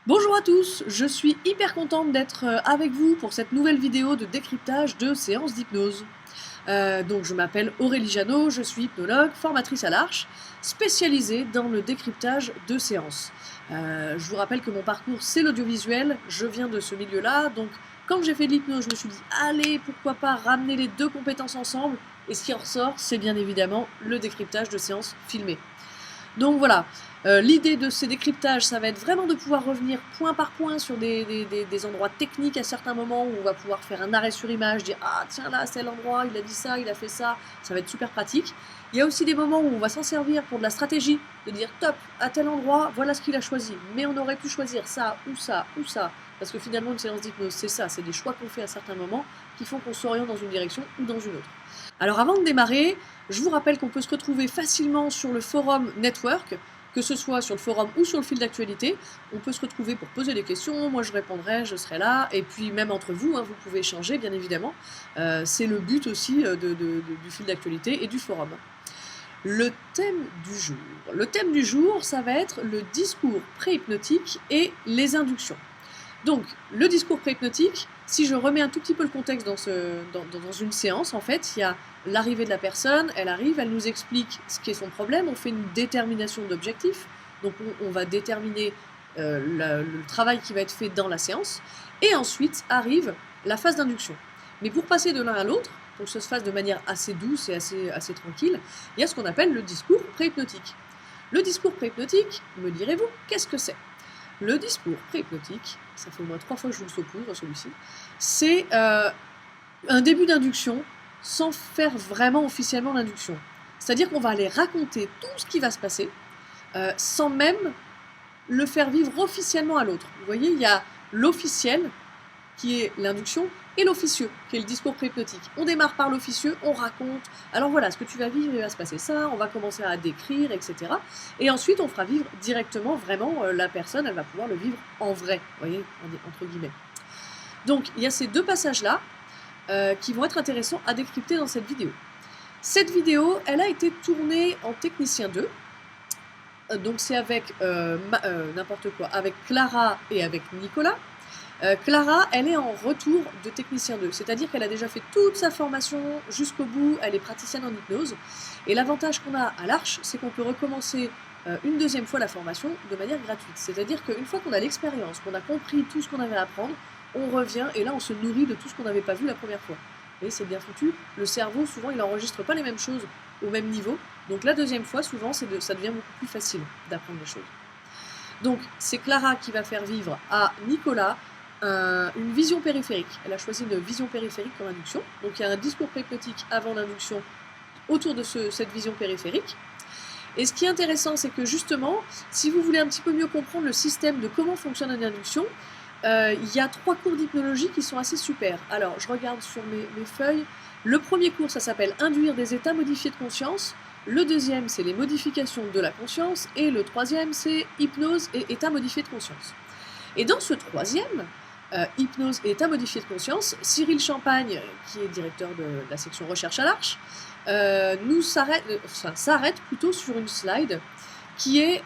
Bonjour à tous, je suis hyper contente d'être avec vous pour cette nouvelle vidéo de décryptage de séances d'hypnose. Donc je m'appelle Aurélie Janot, je suis hypnologue, formatrice à l'Arche, spécialisée dans le décryptage de séances. Je vous rappelle que mon parcours c'est l'audiovisuel, je viens de ce milieu-là, donc quand j'ai fait de l'hypnose, je me suis dit allez, pourquoi pas ramener les deux compétences ensemble, et ce qui en ressort, c'est bien évidemment le décryptage de séances filmées. Donc voilà, l'idée de ces décryptages, ça va être vraiment de pouvoir revenir point par point sur des endroits techniques à certains moments où on va pouvoir faire un arrêt sur image, dire ah tiens là c'est l'endroit, il a dit ça, il a fait ça va être super pratique. Il y a aussi des moments où on va s'en servir pour de la stratégie, de dire top, à tel endroit, voilà ce qu'il a choisi, mais on aurait pu choisir ça ou ça ou ça, parce que finalement une séance d'hypnose c'est ça, c'est des choix qu'on fait à certains moments qui font qu'on s'oriente dans une direction ou dans une autre. Alors avant de démarrer, je vous rappelle qu'on peut se retrouver facilement sur le forum Network, que ce soit sur le forum ou sur le fil d'actualité. On peut se retrouver pour poser des questions, moi je répondrai, je serai là, et puis même entre vous, vous pouvez échanger bien évidemment. C'est le but aussi du fil d'actualité et du forum. Le thème du jour. Le thème du jour, ça va être le discours pré-hypnotique et les inductions. Donc, le discours pré-hypnotique, si je remets un tout petit peu le contexte dans une séance, en fait, il y a l'arrivée de la personne, elle arrive, elle nous explique ce qu'est son problème, on fait une détermination d'objectif, donc on va déterminer le travail qui va être fait dans la séance, et ensuite arrive la phase d'induction. Mais pour passer de l'un à l'autre, pour que ça se fasse de manière assez douce et assez tranquille, il y a ce qu'on appelle le discours pré-hypnotique. Le discours pré-hypnotique, me direz-vous, qu'est-ce que c'est ? Le discours pré-hypnotique, ça fait au moins 3 fois que je vous le saupoudre celui-ci, c'est un début d'induction sans faire vraiment officiellement l'induction. C'est-à-dire qu'on va aller raconter tout ce qui va se passer sans même le faire vivre officiellement à l'autre. Vous voyez, il y a l'officiel qui est l'induction et l'officieux qui est le discours pré-hypnotique. On démarre par l'officieux, on raconte, alors voilà, ce que tu vas vivre, il va se passer ça, on va commencer à décrire, etc. Et ensuite, on fera vivre directement, vraiment, la personne, elle va pouvoir le vivre en vrai, vous voyez, entre guillemets. Donc, il y a ces deux passages-là qui vont être intéressants à décrypter dans cette vidéo. Cette vidéo, elle a été tournée en Technicien 2, donc c'est avec n'importe quoi, avec Clara et avec Nicolas. Clara, elle est en retour de Technicien 2, c'est-à-dire qu'elle a déjà fait toute sa formation jusqu'au bout, elle est praticienne en hypnose, et l'avantage qu'on a à l'Arche, c'est qu'on peut recommencer une deuxième fois la formation de manière gratuite, c'est-à-dire qu'une fois qu'on a l'expérience, qu'on a compris tout ce qu'on avait à apprendre, on revient et là on se nourrit de tout ce qu'on n'avait pas vu la première fois. Et c'est bien foutu, le cerveau souvent il n'enregistre pas les mêmes choses au même niveau, donc la deuxième fois souvent ça devient beaucoup plus facile d'apprendre les choses. Donc c'est Clara qui va faire vivre à Nicolas une vision périphérique. Elle a choisi une vision périphérique comme induction. Donc il y a un discours pré-hypnotique avant l'induction autour de cette vision périphérique. Et ce qui est intéressant, c'est que justement, si vous voulez un petit peu mieux comprendre le système de comment fonctionne une induction, il y a 3 cours d'hypnologie qui sont assez super. Alors, je regarde sur mes feuilles. Le premier cours, ça s'appelle « Induire des états modifiés de conscience ». Le deuxième, c'est les modifications de la conscience. Et le troisième, c'est hypnose et état modifié de conscience. Et dans ce troisième, hypnose et état modifié de conscience, Cyril Champagne, qui est directeur de la section recherche à l'Arche, s'arrête plutôt sur une slide qui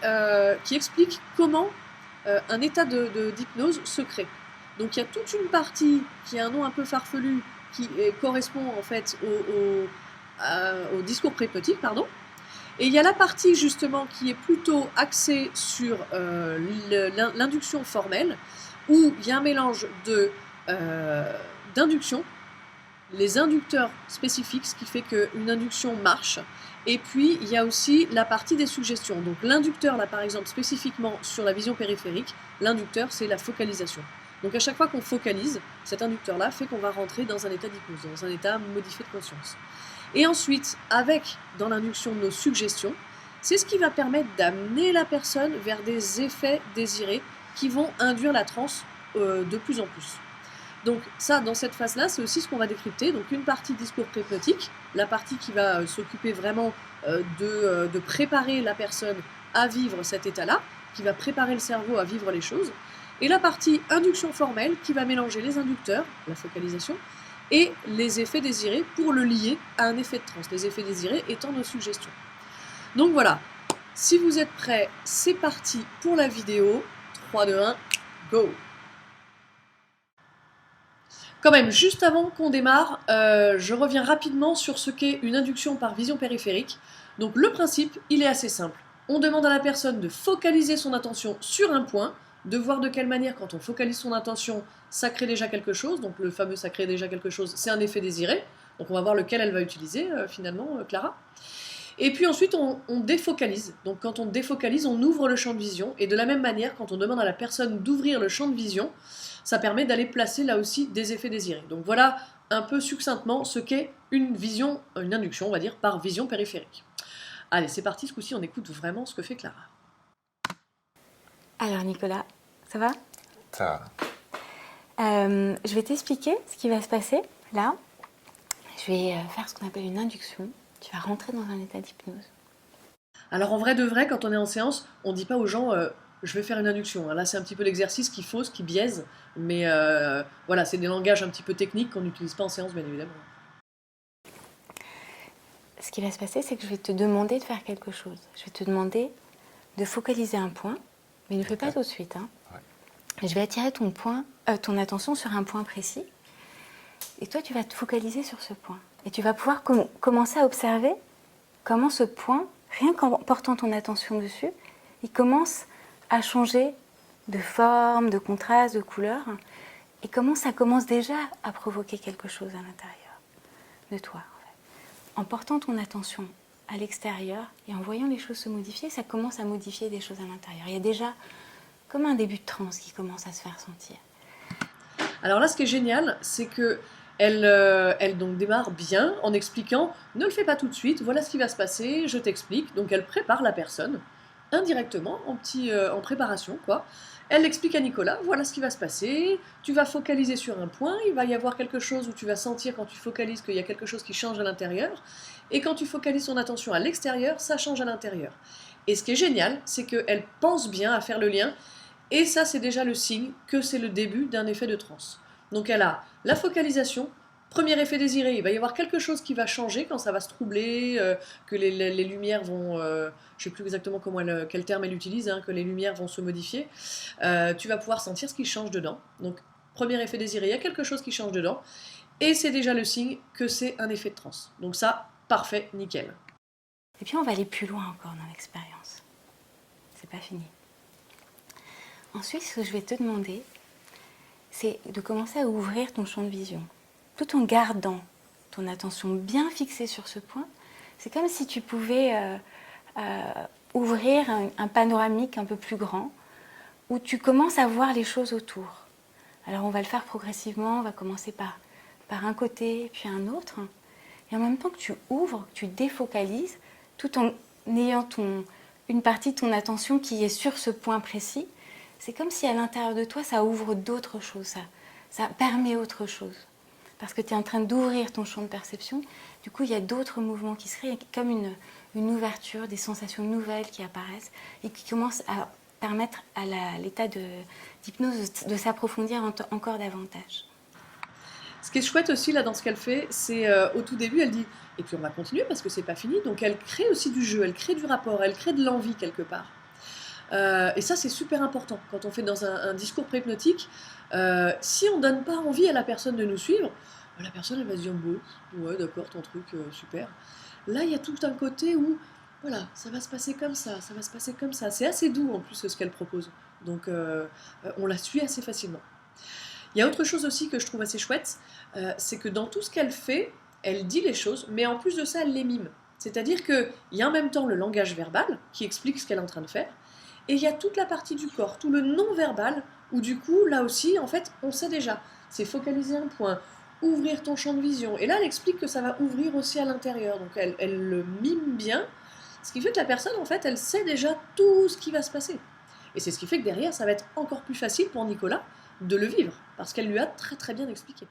explique comment un état d'hypnose se crée. Donc il y a toute une partie qui a un nom un peu farfelu qui correspond en fait au discours pré-hypnotique, pardon. Et il y a la partie justement qui est plutôt axée sur l'induction formelle, où il y a un mélange d'induction, les inducteurs spécifiques, ce qui fait qu'une induction marche, et puis il y a aussi la partie des suggestions. Donc l'inducteur, là par exemple, spécifiquement sur la vision périphérique, l'inducteur c'est la focalisation. Donc à chaque fois qu'on focalise, cet inducteur-là fait qu'on va rentrer dans un état d'hypnose, dans un état modifié de conscience. Et ensuite, avec, dans l'induction, nos suggestions, c'est ce qui va permettre d'amener la personne vers des effets désirés qui vont induire la transe de plus en plus. Donc ça, dans cette phase-là, c'est aussi ce qu'on va décrypter. Donc une partie discours pré-hypnotique, la partie qui va s'occuper vraiment de préparer la personne à vivre cet état-là, qui va préparer le cerveau à vivre les choses, et la partie induction formelle qui va mélanger les inducteurs, la focalisation, et les effets désirés pour le lier à un effet de transe, les effets désirés étant nos suggestions. Donc voilà, si vous êtes prêts, c'est parti pour la vidéo. 3, 2, 1, go! Quand même, juste avant qu'on démarre, je reviens rapidement sur ce qu'est une induction par vision périphérique. Donc le principe, il est assez simple. On demande à la personne de focaliser son attention sur un point, de voir de quelle manière, quand on focalise son attention, ça crée déjà quelque chose. Donc le fameux ça crée déjà quelque chose, c'est un effet désiré. Donc on va voir lequel elle va utiliser finalement, Clara. Et puis ensuite, on défocalise. Donc quand on défocalise, on ouvre le champ de vision. Et de la même manière, quand on demande à la personne d'ouvrir le champ de vision, ça permet d'aller placer là aussi des effets désirés. Donc voilà un peu succinctement ce qu'est une vision, une induction, on va dire, par vision périphérique. Allez, c'est parti, ce coup-ci, on écoute vraiment ce que fait Clara. Alors Nicolas, ça va? Ça. Je vais t'expliquer ce qui va se passer là. Je vais faire ce qu'on appelle une induction. Tu vas rentrer dans un état d'hypnose. Alors en vrai de vrai, quand on est en séance, on ne dit pas aux gens je vais faire une induction. Là, c'est un petit peu l'exercice qui fausse, qui biaise, mais voilà, c'est des langages un petit peu techniques qu'on n'utilise pas en séance, bien évidemment. Ce qui va se passer, c'est que je vais te demander de faire quelque chose. Je vais te demander de focaliser un point, mais ne le fais pas tout de suite. Hein. Ouais. Je vais attirer ton attention sur un point précis, et toi, tu vas te focaliser sur ce point. Et tu vas pouvoir commencer à observer comment ce point, rien qu'en portant ton attention dessus, il commence à changer de forme, de contraste, de couleur, et comment ça commence déjà à provoquer quelque chose à l'intérieur de toi. En portant ton attention à l'extérieur et en voyant les choses se modifier, ça commence à modifier des choses à l'intérieur. Il y a déjà comme un début de transe qui commence à se faire sentir. Alors là, ce qui est génial, c'est que elle donc démarre bien en expliquant « Ne le fais pas tout de suite, voilà ce qui va se passer, je t'explique ». Donc elle prépare la personne, indirectement, en préparation, quoi. Elle explique à Nicolas, voilà ce qui va se passer, tu vas focaliser sur un point, il va y avoir quelque chose où tu vas sentir quand tu focalises qu'il y a quelque chose qui change à l'intérieur, et quand tu focalises ton attention à l'extérieur, ça change à l'intérieur. Et ce qui est génial, c'est qu'elle pense bien à faire le lien, et ça c'est déjà le signe que c'est le début d'un effet de transe. Donc elle a la focalisation, premier effet désiré, il va y avoir quelque chose qui va changer quand ça va se troubler, que les lumières vont, je ne sais plus exactement quel terme elle utilise, hein, que les lumières vont se modifier, tu vas pouvoir sentir ce qui change dedans. Donc premier effet désiré, il y a quelque chose qui change dedans, et c'est déjà le signe que c'est un effet de transe. Donc ça, parfait, nickel. Et puis on va aller plus loin encore dans l'expérience. C'est pas fini. Ensuite, ce que je vais te demander, c'est de commencer à ouvrir ton champ de vision. Tout en gardant ton attention bien fixée sur ce point, c'est comme si tu pouvais ouvrir un panoramique un peu plus grand, où tu commences à voir les choses autour. Alors on va le faire progressivement, on va commencer par un côté, puis un autre. Et en même temps que tu ouvres, que tu défocalises, tout en ayant une partie de ton attention qui est sur ce point précis, c'est comme si à l'intérieur de toi, ça ouvre d'autres choses, ça permet autre chose. Parce que tu es en train d'ouvrir ton champ de perception, du coup, il y a d'autres mouvements qui se créent, comme une ouverture, des sensations nouvelles qui apparaissent et qui commencent à permettre à l'état d'hypnose de s'approfondir encore davantage. Ce qui est chouette aussi là dans ce qu'elle fait, c'est au tout début, elle dit « et puis on va continuer parce que c'est pas fini », donc elle crée aussi du jeu, elle crée du rapport, elle crée de l'envie quelque part. Et ça c'est super important quand on fait dans un discours préhypnotique. Si on donne pas envie à la personne de nous suivre, la personne elle va se dire bon, ouais d'accord ton truc super. Là il y a tout un côté où voilà ça va se passer comme ça va se passer comme ça. C'est assez doux en plus ce qu'elle propose, donc on la suit assez facilement. Il y a autre chose aussi que je trouve assez chouette, c'est que dans tout ce qu'elle fait, elle dit les choses, mais en plus de ça elle les mime. C'est-à-dire qu'il y a en même temps le langage verbal qui explique ce qu'elle est en train de faire. Et il y a toute la partie du corps, tout le non-verbal, où du coup, là aussi, en fait, on sait déjà. C'est focaliser un point, ouvrir ton champ de vision. Et là, elle explique que ça va ouvrir aussi à l'intérieur. Donc, elle le mime bien, ce qui fait que la personne, en fait, elle sait déjà tout ce qui va se passer. Et c'est ce qui fait que derrière, ça va être encore plus facile pour Nicolas de le vivre, parce qu'elle lui a très très bien expliqué.